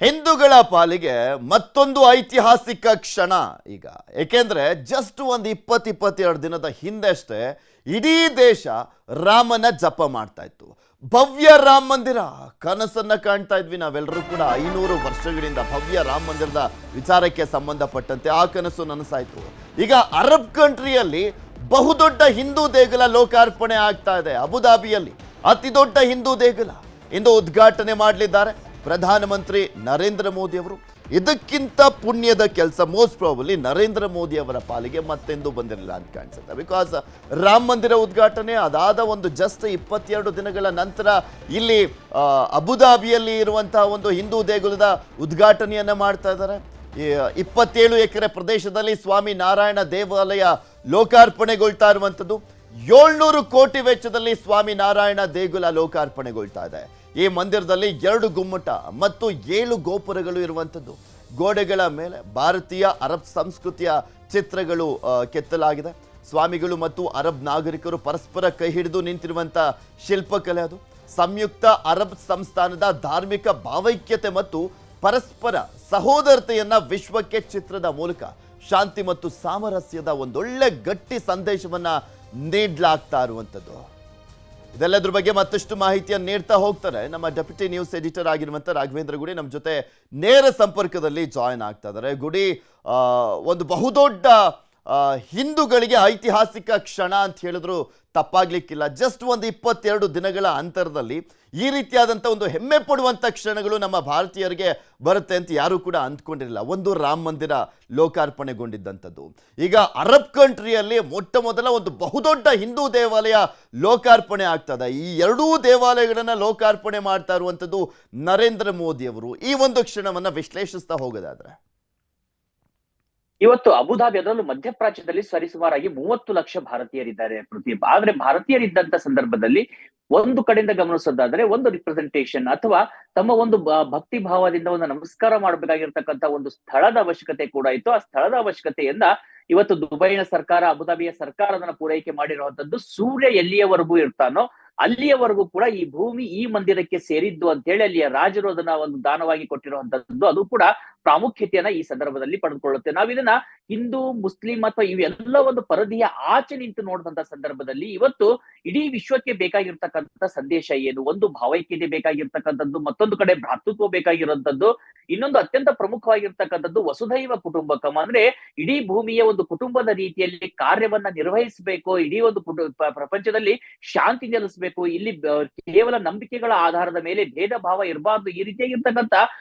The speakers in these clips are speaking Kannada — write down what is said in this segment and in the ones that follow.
ಹಿಂದೂಗಳ ಪಾಲಿಗೆ ಮತ್ತೊಂದು ಐತಿಹಾಸಿಕ ಕ್ಷಣ ಈಗ. ಏಕೆಂದ್ರೆ ಜಸ್ಟ್ ಒಂದು 22 ದಿನದ ಹಿಂದಷ್ಟೇ ಇಡೀ ದೇಶ ರಾಮನ ಜಪ ಮಾಡ್ತಾ ಇತ್ತು. ಭವ್ಯ ರಾಮ ಮಂದಿರ ಕನಸನ್ನ ಕಾಣ್ತಾ ಇದ್ವಿ ನಾವೆಲ್ಲರೂ ಕೂಡ. 500 ವರ್ಷಗಳಿಂದ ಭವ್ಯ ರಾಮ ಮಂದಿರದ ವಿಚಾರಕ್ಕೆ ಸಂಬಂಧಪಟ್ಟಂತೆ ಆ ಕನಸು ನನಸಾಯ್ತು. ಈಗ ಅರಬ್ ಕಂಟ್ರಿಯಲ್ಲಿ ಬಹುದೊಡ್ಡ ಹಿಂದೂ ದೇಗುಲ ಲೋಕಾರ್ಪಣೆ ಆಗ್ತಾ ಇದೆ. ಅಬುದಾಬಿಯಲ್ಲಿ ಅತಿ ದೊಡ್ಡ ಹಿಂದೂ ದೇಗುಲ ಇಂದು ಉದ್ಘಾಟನೆ ಮಾಡಲಿದ್ದಾರೆ ಪ್ರಧಾನಮಂತ್ರಿ ನರೇಂದ್ರ ಮೋದಿ ಅವರು. ಇದಕ್ಕಿಂತ ಪುಣ್ಯದ ಕೆಲಸ ಮೋಸ್ಟ್ ಪ್ರಾಬಲಿ ನರೇಂದ್ರ ಮೋದಿ ಅವರ ಪಾಲಿಗೆ ಮತ್ತೆಂದು ಬಂದಿರಲಿಲ್ಲ ಅಂತ ಕಾಣಿಸುತ್ತೆ. ಬಿಕಾಸ್ ರಾಮ ಮಂದಿರ ಉದ್ಘಾಟನೆ ಅದಾದ ಒಂದು ಜಸ್ಟ್ 22 ದಿನಗಳ ನಂತರ ಇಲ್ಲಿ ಅಬುದಾಬಿಯಲ್ಲಿ ಇರುವಂತಹ ಒಂದು ಹಿಂದೂ ದೇಗುಲದ ಉದ್ಘಾಟನೆಯನ್ನ ಮಾಡ್ತಾ ಇದ್ದಾರೆ. 27 ಎಕರೆ ಪ್ರದೇಶದಲ್ಲಿ ಸ್ವಾಮಿ ನಾರಾಯಣ ದೇವಾಲಯ ಲೋಕಾರ್ಪಣೆಗೊಳ್ತಾ ಇರುವಂಥದ್ದು. 700 ಕೋಟಿ ವೆಚ್ಚದಲ್ಲಿ ಸ್ವಾಮಿ ನಾರಾಯಣ ದೇಗುಲ ಲೋಕಾರ್ಪಣೆಗೊಳ್ತಾ ಇದೆ. ಈ ಮಂದಿರದಲ್ಲಿ 2 ಗುಮ್ಮಟ ಮತ್ತು 7 ಗೋಪುರಗಳು ಇರುವಂಥದ್ದು. ಗೋಡೆಗಳ ಮೇಲೆ ಭಾರತೀಯ ಅರಬ್ ಸಂಸ್ಕೃತಿಯ ಚಿತ್ರಗಳು ಕೆತ್ತಲಾಗಿದೆ. ಸ್ವಾಮಿಗಳು ಮತ್ತು ಅರಬ್ ನಾಗರಿಕರು ಪರಸ್ಪರ ಕೈ ಹಿಡಿದು ನಿಂತಿರುವಂಥ ಶಿಲ್ಪಕಲೆ ಅದು. ಸಂಯುಕ್ತ ಅರಬ್ ಸಂಸ್ಥಾನದ ಧಾರ್ಮಿಕ ಭಾವೈಕ್ಯತೆ ಮತ್ತು ಪರಸ್ಪರ ಸಹೋದರತೆಯನ್ನ ವಿಶ್ವಕ್ಕೆ ಚಿತ್ರದ ಮೂಲಕ ಶಾಂತಿ ಮತ್ತು ಸಾಮರಸ್ಯದ ಒಂದೊಳ್ಳೆ ಗಟ್ಟಿ ಸಂದೇಶವನ್ನ ನೀಡಲಾಗ್ತಾ ಇರುವಂಥದ್ದು. ಇದೆಲ್ಲದ್ರ ಬಗ್ಗೆ ಮತ್ತಷ್ಟು ಮಾಹಿತಿಯನ್ನು ನೀಡ್ತಾ ಹೋಗ್ತಾರೆ ನಮ್ಮ ಡೆಪ್ಯೂಟಿ ನ್ಯೂಸ್ ಎಡಿಟರ್ ಆಗಿರುವಂಥ ರಾಘವೇಂದ್ರ ಗುಡಿ ನಮ್ಮ ಜೊತೆ ನೇರ ಸಂಪರ್ಕದಲ್ಲಿ ಜಾಯಿನ್ ಆಗ್ತಾ ಇದ್ದಾರೆ. ಗುಡಿ, ಒಂದು ಬಹುದೊಡ್ಡ ಹಿಂದೂಗಳಿಗೆ ಐತಿಹಾಸಿಕ ಕ್ಷಣ ಅಂತ ಹೇಳಿದ್ರು ತಪ್ಪಾಗ್ಲಿಕ್ಕಿಲ್ಲ. ಜಸ್ಟ್ ಒಂದು 22 ದಿನಗಳ ಅಂತರದಲ್ಲಿ ಈ ರೀತಿಯಾದಂಥ ಒಂದು ಹೆಮ್ಮೆ ಪಡುವಂಥ ಕ್ಷಣಗಳು ನಮ್ಮ ಭಾರತೀಯರಿಗೆ ಬರುತ್ತೆ ಅಂತ ಯಾರೂ ಕೂಡ ಅಂದ್ಕೊಂಡಿರಲಿಲ್ಲ. ಒಂದು ರಾಮ ಮಂದಿರ ಲೋಕಾರ್ಪಣೆಗೊಂಡಿದ್ದಂಥದ್ದು. ಈಗ ಅರಬ್ ಕಂಟ್ರಿಯಲ್ಲಿ ಮೊಟ್ಟ ಮೊದಲ ಒಂದು ಬಹುದೊಡ್ಡ ಹಿಂದೂ ದೇವಾಲಯ ಲೋಕಾರ್ಪಣೆ ಆಗ್ತದೆ. ಈ 2 ದೇವಾಲಯಗಳನ್ನು ಲೋಕಾರ್ಪಣೆ ಮಾಡ್ತಾ ಇರುವಂಥದ್ದು ನರೇಂದ್ರ ಮೋದಿ ಅವರು. ಈ ಒಂದು ಕ್ಷಣವನ್ನು ವಿಶ್ಲೇಷಿಸ್ತಾ ಹೋಗೋದಾದ್ರೆ, ಇವತ್ತು ಅಬುಧಾಬಿ ಅದರಲ್ಲೂ ಮಧ್ಯಪ್ರಾಚ್ಯದಲ್ಲಿ ಸರಿಸುಮಾರಾಗಿ 30 ಲಕ್ಷ ಭಾರತೀಯರಿದ್ದಾರೆ ಪ್ರತಿಯೊಬ್ಬ. ಆದ್ರೆ ಭಾರತೀಯರಿದ್ದಂತ ಸಂದರ್ಭದಲ್ಲಿ ಒಂದು ಕಡೆಯಿಂದ ಗಮನಿಸೋದಾದ್ರೆ ಒಂದು ರಿಪ್ರೆಸೆಂಟೇಷನ್ ಅಥವಾ ತಮ್ಮ ಒಂದು ಭಕ್ತಿ ಭಾವದಿಂದ ಒಂದು ನಮಸ್ಕಾರ ಮಾಡಬೇಕಾಗಿರ್ತಕ್ಕಂಥ ಒಂದು ಸ್ಥಳದ ಅವಶ್ಯಕತೆ ಕೂಡ ಇತ್ತು. ಆ ಸ್ಥಳದ ಅವಶ್ಯಕತೆಯಿಂದ ಇವತ್ತು ದುಬೈನ ಸರ್ಕಾರ, ಅಬುಧಾಬಿಯ ಸರ್ಕಾರ ಅದನ್ನ ಪೂರೈಕೆ ಮಾಡಿರುವಂತದ್ದು. ಸೂರ್ಯ ಎಲ್ಲಿಯವರೆಗೂ ಇರ್ತಾನೋ ಅಲ್ಲಿಯವರೆಗೂ ಕೂಡ ಈ ಭೂಮಿ ಈ ಮಂದಿರಕ್ಕೆ ಸೇರಿದ್ದು ಅಂತ ಹೇಳಿ ಅಲ್ಲಿಯ ರಾಜರು ಅದನ್ನ ಒಂದು ದಾನವಾಗಿ ಕೊಟ್ಟಿರುವಂತದ್ದು. ಅದು ಕೂಡ ಪ್ರಾಮುಖ್ಯತೆಯನ್ನ ಈ ಸಂದರ್ಭದಲ್ಲಿ ಪಡೆದುಕೊಳ್ಳುತ್ತೆ. ನಾವಿದನ್ನ ಹಿಂದೂ, ಮುಸ್ಲಿಂ ಅಥವಾ ಇವೆಲ್ಲ ಒಂದು ಪರದೆಯ ಆಚೆ ನಿಂತು ನೋಡಿದಂತ ಸಂದರ್ಭದಲ್ಲಿ ಇವತ್ತು ಇಡೀ ವಿಶ್ವಕ್ಕೆ ಬೇಕಾಗಿರ್ತಕ್ಕಂಥ ಸಂದೇಶ ಏನು? ಒಂದು ಭಾವೈಕ್ಯತೆ ಬೇಕಾಗಿರ್ತಕ್ಕಂಥದ್ದು, ಮತ್ತೊಂದು ಕಡೆ ಭ್ರಾತೃತ್ವ ಬೇಕಾಗಿರುವಂತದ್ದು, ಇನ್ನೊಂದು ಅತ್ಯಂತ ಪ್ರಮುಖವಾಗಿರ್ತಕ್ಕಂಥದ್ದು ವಸುಧೈವ ಕುಟುಂಬಕಂ. ಅಂದ್ರೆ ಇಡೀ ಭೂಮಿಯ ಒಂದು ಕುಟುಂಬದ ರೀತಿಯಲ್ಲಿ ಕಾರ್ಯವನ್ನ ನಿರ್ವಹಿಸಬೇಕು. ಇಡೀ ಒಂದು ಪ್ರಪಂಚದಲ್ಲಿ ಶಾಂತಿ ನೆಲೆಸಬೇಕು. ಇಲ್ಲಿ ಕೇವಲ ನಂಬಿಕೆಗಳ ಆಧಾರದ ಮೇಲೆ ಭೇದ ಭಾವ ಇರಬಾರ್ದು. ಈ ರೀತಿಯಾಗಿರ್ತಕ್ಕಂಥ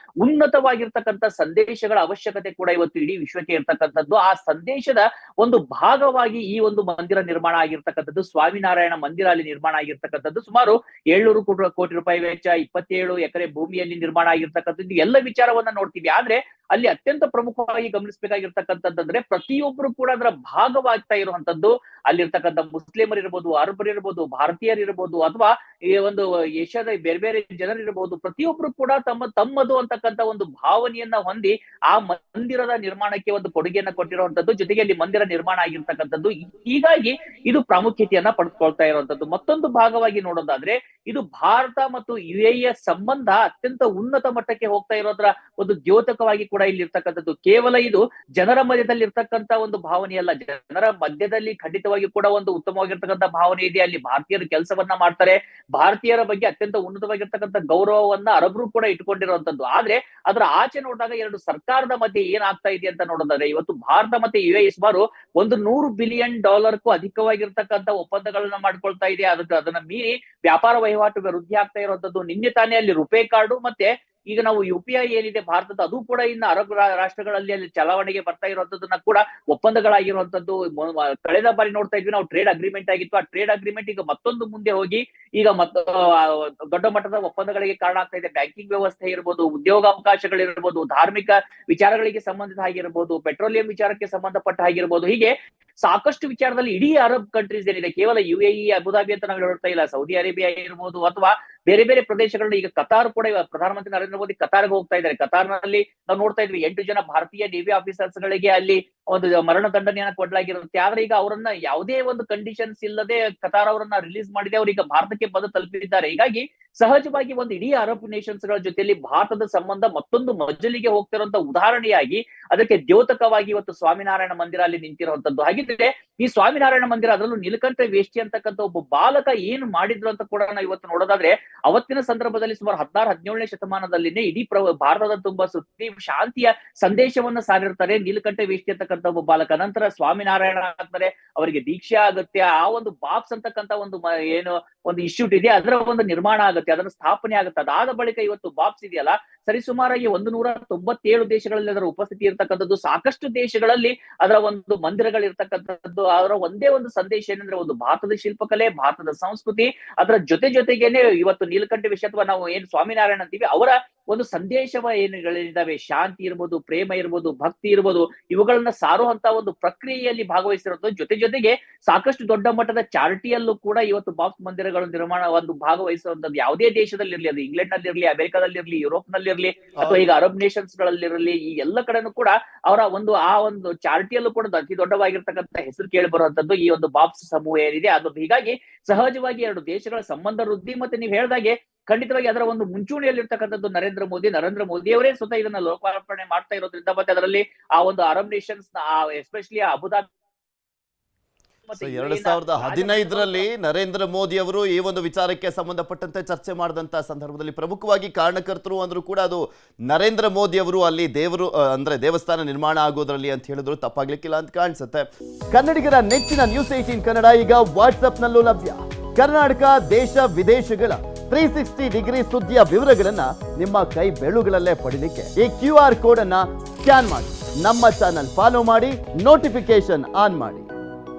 ಉನ್ನತವಾಗಿರ್ತಕ್ಕಂಥ ಸಂದೇಶಗಳ ಅವಶ್ಯಕತೆ ಕೂಡ ಇವತ್ತು ಇಡೀ ವಿಶ್ವಕ್ಕೆ ಇರ್ತಕ್ಕಂಥದ್ದು. ಆ ಸಂದೇಶದ ಒಂದು ಭಾಗವಾಗಿ ಈ ಒಂದು ಮಂದಿರ ನಿರ್ಮಾಣ ಆಗಿರ್ತಕ್ಕಂಥದ್ದು. ಸ್ವಾಮಿನಾರಾಯಣ ಮಂದಿರ ಅಲ್ಲಿ ನಿರ್ಮಾಣ ಆಗಿರ್ತಕ್ಕಂಥದ್ದು. ಸುಮಾರು 700 ಕೋಟಿ ರೂಪಾಯಿ ವೆಚ್ಚ, 27 ಎಕರೆ ಭೂಮಿಯಲ್ಲಿ ನಿರ್ಮಾಣ ಆಗಿರ್ತಕ್ಕಂಥದ್ದು. ಎಲ್ಲ ವಿಚಾರವನ್ನ ನೋಡ್ತೀವಿ. ಆದ್ರೆ ಅಲ್ಲಿ ಅತ್ಯಂತ ಪ್ರಮುಖವಾಗಿ ಗಮನಿಸಬೇಕಾಗಿರ್ತಕ್ಕಂಥದ್ದಂದ್ರೆ ಪ್ರತಿಯೊಬ್ಬರು ಕೂಡ ಅದರ ಭಾಗವಾಗ್ತಾ ಇರುವಂತದ್ದು. ಅಲ್ಲಿರ್ತಕ್ಕಂಥ ಮುಸ್ಲಿಮರು ಇರ್ಬೋದು, ಅರಬರು ಇರ್ಬೋದು, ಭಾರತೀಯರು ಇರ್ಬೋದು, ಅಥವಾ ಈ ಒಂದು ಏಷ್ಯಾದ ಬೇರೆ ಬೇರೆ ಜನರು ಇರಬಹುದು. ಪ್ರತಿಯೊಬ್ರು ಕೂಡ ತಮ್ಮದು ಅಂತಕ್ಕಂಥ ಒಂದು ಭಾವನೆಯನ್ನ ಹೊಂದಿ ಆ ಮಂದಿರದ ನಿರ್ಮಾಣಕ್ಕೆ ಒಂದು ಕೊಡುಗೆಯನ್ನ ಕೊಟ್ಟಿರುವಂತದ್ದು. ಜೊತೆಗೆ ಅಲ್ಲಿ ಮಂದಿರ ನಿರ್ಮಾಣ ಆಗಿರ್ತಕ್ಕಂಥದ್ದು. ಹೀಗಾಗಿ ಇದು ಪ್ರಾಮುಖ್ಯತೆಯನ್ನ ಪಡೆದುಕೊಳ್ತಾ ಇರುವಂತದ್ದು. ಮತ್ತೊಂದು ಭಾಗವಾಗಿ ನೋಡೋದಾದ್ರೆ ಇದು ಭಾರತ ಮತ್ತು UAE ಸಂಬಂಧ ಅತ್ಯಂತ ಉನ್ನತ ಮಟ್ಟಕ್ಕೆ ಹೋಗ್ತಾ ಇರೋದ್ರ ಒಂದು ದ್ಯೋತಕವಾಗಿ ಕೂಡ ಇಲ್ಲಿ ಇರ್ತಕ್ಕಂಥದ್ದು. ಕೇವಲ ಇದು ಜನರ ಮಧ್ಯದಲ್ಲಿ ಇರ್ತಕ್ಕಂಥ ಒಂದು ಭಾವನೆ ಅಲ್ಲ. ಜನರ ಮಧ್ಯದಲ್ಲಿ ಖಂಡಿತವಾಗಿ ಕೂಡ ಒಂದು ಉತ್ತಮವಾಗಿರ್ತಕ್ಕಂಥ ಭಾವನೆ ಇದೆ. ಅಲ್ಲಿ ಭಾರತೀಯರು ಕೆಲಸವನ್ನ ಮಾಡ್ತಾರೆ. ಭಾರತೀಯರ ಬಗ್ಗೆ ಅತ್ಯಂತ ಉನ್ನತವಾಗಿರ್ತಕ್ಕಂಥ ಗೌರವವನ್ನ ಅರಬರು ಕೂಡ ಇಟ್ಕೊಂಡಿರುವಂತದ್ದು. ಆದ್ರೆ ಅದರ ಆಚೆ ನೋಡಿದಾಗ 2 ಸರ್ಕಾರದ ಮಧ್ಯೆ ಏನಾಗ್ತಾ ಇದೆ ಅಂತ ನೋಡೋದಾದ್ರೆ ಇವತ್ತು ಭಾರತ ಮತ್ತೆ UAE ಸುಮಾರು $100 ಬಿಲಿಯನ್ ಅಧಿಕವಾಗಿರ್ತಕ್ಕಂಥ ಒಪ್ಪಂದಗಳನ್ನ ಮಾಡ್ಕೊಳ್ತಾ ಇದೆ. ಅದನ್ನ ಮೀರಿ ವ್ಯಾಪಾರ ವಹಿವಾಟು ವೃದ್ಧಿ ಆಗ್ತಾ ಇರುವಂತದ್ದು. ನಿನ್ನೆ ತಾನೇ ಅಲ್ಲಿ ರುಪೇ ಕಾರ್ಡು ಮತ್ತೆ ಈಗ ನಾವು UPI ಏನಿದೆ ಭಾರತದ, ಅದು ಕೂಡ ಇನ್ನು ಅರಬ್ ರಾಷ್ಟ್ರಗಳಲ್ಲಿ ಅಲ್ಲಿ ಚಲಾವಣೆಗೆ ಬರ್ತಾ ಇರುವಂತದ್ದನ್ನ ಕೂಡ ಒಪ್ಪಂದಗಳಾಗಿರುವಂತದ್ದು. ಕಳೆದ ಬಾರಿ ನೋಡ್ತಾ ಇದ್ವಿ ನಾವು ಟ್ರೇಡ್ ಅಗ್ರಿಮೆಂಟ್ ಆಗಿತ್ತು. ಆ ಟ್ರೇಡ್ ಅಗ್ರಿಮೆಂಟ್ ಈಗ ಮತ್ತೊಂದು ಮುಂದೆ ಹೋಗಿ ಈಗ ದೊಡ್ಡ ಮಟ್ಟದ ಒಪ್ಪಂದಗಳಿಗೆ ಕಾರಣ ಆಗ್ತಾ ಇದೆ. ಬ್ಯಾಂಕಿಂಗ್ ವ್ಯವಸ್ಥೆ ಇರ್ಬೋದು, ಉದ್ಯೋಗಾವಕಾಶಗಳಿರ್ಬೋದು, ಧಾರ್ಮಿಕ ವಿಚಾರಗಳಿಗೆ ಸಂಬಂಧಿತ ಆಗಿರ್ಬೋದು, ಪೆಟ್ರೋಲಿಯಂ ವಿಚಾರಕ್ಕೆ ಸಂಬಂಧಪಟ್ಟ ಆಗಿರ್ಬೋದು. ಹೀಗೆ ಸಾಕಷ್ಟು ವಿಚಾರದಲ್ಲಿ ಇಡೀ ಅರಬ್ ಕಂಟ್ರೀಸ್ ಏನಿದೆ, ಕೇವಲ UAE, ಅಬುಧಾಬಿ ಅಂತ ನಾವು ಹೇಳ್ತಾ ಇಲ್ಲ, ಸೌದಿ ಅರೇಬಿಯಾ ಇರ್ಬೋದು ಅಥವಾ ಬೇರೆ ಬೇರೆ ಪ್ರದೇಶಗಳನ್ನ ಈಗ ಕತಾರ್ ಕೂಡ ಪ್ರಧಾನಮಂತ್ರಿ ನರೇಂದ್ರ ಮೋದಿ ಕತಾರ್ಗೆ ಹೋಗ್ತಾ ಇದ್ದಾರೆ. ಕತಾರ್ನಲ್ಲಿ ನಾವು ನೋಡ್ತಾ ಇದ್ವಿ 8 ಜನ ಭಾರತೀಯ ನೇವಿ ಆಫೀಸರ್ಸ್ ಗಳಿಗೆ ಅಲ್ಲಿ ಒಂದು ಮರಣ ದಂಡನೆಯನ್ನ ಕೊಡಲಾಗಿರುತ್ತೆ. ಆದ್ರೆ ಈಗ ಅವರನ್ನ ಯಾವುದೇ ಒಂದು ಕಂಡೀಷನ್ಸ್ ಇಲ್ಲದೆ ಕತಾರ್ ಅವರನ್ನ ರಿಲೀಸ್ ಮಾಡಿದೆ, ಅವ್ರು ಈಗ ಭಾರತಕ್ಕೆ ಬಂದು ತಲುಪಿದ್ದಾರೆ. ಹೀಗಾಗಿ ಸಹಜವಾಗಿ ಒಂದು ಇಡೀ ಅರಬ್ ನೇಷನ್ಸ್ ಗಳ ಜೊತೆಯಲ್ಲಿ ಭಾರತದ ಸಂಬಂಧ ಮತ್ತೊಂದು ಮಜಲಿಗೆ ಹೋಗ್ತಿರುವಂತ ಉದಾಹರಣೆಯಾಗಿ ಅದಕ್ಕೆ ದ್ಯೋತಕವಾಗಿ ಇವತ್ತು ಸ್ವಾಮಿನಾರಾಯಣ ಮಂದಿರ ಅಲ್ಲಿ ನಿಂತಿರುವಂತದ್ದು. ಹಾಗಿದ್ರೆ ಈ ಸ್ವಾಮಿನಾರಾಯಣ ಮಂದಿರ, ಅದರಲ್ಲೂ ನೀಲಕಂಠ ವೇಷ್ಟಿ ಅಂತಕ್ಕಂಥ ಒಬ್ಬ ಬಾಲಕ ಏನು ಮಾಡಿದ್ರು ಅಂತ ಕೂಡ ನಾವು ಇವತ್ತು ನೋಡೋದಾದ್ರೆ, ಅವತ್ತಿನ ಸಂದರ್ಭದಲ್ಲಿ ಸುಮಾರು 16-17ನೇ ಶತಮಾನದಲ್ಲಿನೇ ಇಡೀ ಭಾರತದ ತುಂಬಾ ಸುತ್ತಿ ಶಾಂತಿಯ ಸಂದೇಶವನ್ನ ಸಾರಿರ್ತಾರೆ ನೀಲಕಂಠ ವೇಷ್ಟಿ ಅಂತಕ್ಕಂಥ ಒಬ್ಬ ಬಾಲಕ. ನಂತರ ಸ್ವಾಮಿನಾರಾಯಣ ಆಗ್ತಾರೆ, ಅವರಿಗೆ ದೀಕ್ಷೆ ಆಗುತ್ತೆ, ಆ ಒಂದು ಬಾಕ್ಸ್ ಅಂತಕ್ಕಂಥ ಒಂದು ಏನು ಒಂದು ಇನ್ಸ್ಟಿಟ್ಯೂಟ್ ಇದೆ ಅದರ ಒಂದು ನಿರ್ಮಾಣ ಆಗುತ್ತೆ, ಅದರ ಸ್ಥಾಪನೆ ಆಗುತ್ತೆ. ಅದಾದ ಬಳಿಕ ಇವತ್ತು ಬಾಕ್ಸ್ ಇದೆಯಲ್ಲ, ಸರಿಸುಮಾರಾಗಿ 197 ದೇಶಗಳಲ್ಲಿ ಅದರ ಉಪಸ್ಥಿತಿ ಇರ್ತಕ್ಕಂಥದ್ದು. ಸಾಕಷ್ಟು ದೇಶಗಳಲ್ಲಿ ಅದರ ಒಂದು ಮಂದಿರಗಳಿರ್ತಕ್ಕಂಥದ್ದು. ಅದರ ಒಂದೇ ಒಂದು ಸಂದೇಶ ಏನಂದ್ರೆ, ಒಂದು ಭಾರತದ ಶಿಲ್ಪಕಲೆ, ಭಾರತದ ಸಂಸ್ಕೃತಿ, ಅದರ ಜೊತೆಗೇನೆ ಇವತ್ತು ನೀಲಕಂಠ ವೇಷ ಅಥವಾ ನಾವು ಏನು ಸ್ವಾಮಿನಾರಾಯಣ ಅಂತೀವಿ ಅವರ ಒಂದು ಸಂದೇಶವ ಏನುಗಳಿದಾವೆ, ಶಾಂತಿ ಇರ್ಬೋದು, ಪ್ರೇಮ ಇರ್ಬೋದು, ಭಕ್ತಿ ಇರ್ಬೋದು, ಇವುಗಳನ್ನ ಸಾರುವಂತ ಒಂದು ಪ್ರಕ್ರಿಯೆಯಲ್ಲಿ ಭಾಗವಹಿಸಿರೋದು. ಜೊತೆಗೆ ಸಾಕಷ್ಟು ದೊಡ್ಡ ಮಟ್ಟದ ಚಾರಿಟಿಯಲ್ಲೂ ಕೂಡ ಇವತ್ತು ಬಾಕ್ಸ್ ಮಂದಿರಗಳ ನಿರ್ಮಾಣ ಒಂದು ಭಾಗವಹಿಸುವಂತದ್ದು. ಯಾವುದೇ ದೇಶದಲ್ಲಿರ್ಲಿ, ಅದು ಇಂಗ್ಲೆಂಡ್ ನಲ್ಲಿರ್ಲಿ, ಅಮೆರಿಕದಲ್ಲಿರ್ಲಿ, ಯುರೋಪ್ ನಲ್ಲಿರ್ಲಿ, ಅಥವಾ ಈಗ ಅರಬ್ ನೇಷನ್ಸ್ ಗಳಲ್ಲಿರಲಿ, ಈ ಎಲ್ಲ ಕಡೆನೂ ಕೂಡ ಅವರ ಒಂದು ಆ ಒಂದು ಚಾರಿಟಿಯಲ್ಲೂ ಕೂಡ ಅತಿ ದೊಡ್ಡವಾಗಿರ್ತಕ್ಕಂಥ ಹೆಸರು ಕೇಳಿ ಬರುವಂತದ್ದು ಈ ಒಂದು ಬಾಕ್ಸ್ ಸಮೂಹ ಏನಿದೆ ಅದು. ಹೀಗಾಗಿ ಸಹಜವಾಗಿ ಎರಡು ದೇಶಗಳ ಸಂಬಂಧ ವೃದ್ಧಿ, ಮತ್ತೆ ನೀವು ಹೇಳ್ದಾಗೆ ಖಂಡಿತವಾಗಿ ಅದರ ಒಂದು ಮುಂಚೂಣಿಯಲ್ಲಿರ್ತಕ್ಕಂಥದ್ದು ನರೇಂದ್ರ ಮೋದಿ ಅವರೇ ಸ್ವತಃ ಇದನ್ನ ಲೋಕಾರ್ಪಣೆ ಮಾಡ್ತಾ ಇರೋದ್ರಿಂದ, ಮತ್ತೆ ಅದರಲ್ಲಿ ಆ ಒಂದು ಅರಬ್ ನೇಷನ್ಸ್ ಎಸ್ಪೆಷಲಿ ಅಬುದಾಬಿ 2015ರಲ್ಲಿ ನರೇಂದ್ರ ಮೋದಿ ಅವರು ಈ ಒಂದು ವಿಚಾರಕ್ಕೆ ಸಂಬಂಧಪಟ್ಟಂತೆ ಚರ್ಚೆ ಮಾಡಿದಂತ ಸಂದರ್ಭದಲ್ಲಿ ಪ್ರಮುಖವಾಗಿ ಕಾರಣಕರ್ತರು ಅಂದ್ರೂ ಕೂಡ ಅದು ನರೇಂದ್ರ ಮೋದಿ ಅವರು ಅಲ್ಲಿ ಅಂದ್ರೆ ದೇವಸ್ಥಾನ ನಿರ್ಮಾಣ ಆಗೋದ್ರಲ್ಲಿ ಅಂತ ಹೇಳಿದ್ರು ತಪ್ಪಾಗ್ಲಿಕ್ಕಿಲ್ಲ ಅಂತ ಕಾಣಿಸುತ್ತೆ. ಕನ್ನಡಿಗರ ನೆಚ್ಚಿನ ನ್ಯೂಸ್ 18 ಕನ್ನಡ ಈಗ ವಾಟ್ಸ್ಆಪ್ನಲ್ಲೂ ಲಭ್ಯ. ಕರ್ನಾಟಕ, ದೇಶ ವಿದೇಶಗಳ 360 ಡಿಗ್ರಿ ಸುದ್ದಿಯ ವಿವರಗಳನ್ನ ನಿಮ್ಮ ಕೈ ಬೆರಳುಗಳಲ್ಲೇ ಪಡಿಲಿಕ್ಕೆ ಈ QR ಕೋಡ್ ಅನ್ನ ಸ್ಕ್ಯಾನ್ ಮಾಡಿ, ನಮ್ಮ ಚಾನಲ್ ಫಾಲೋ ಮಾಡಿ, ನೋಟಿಫಿಕೇಶನ್ ಆನ್ ಮಾಡಿ.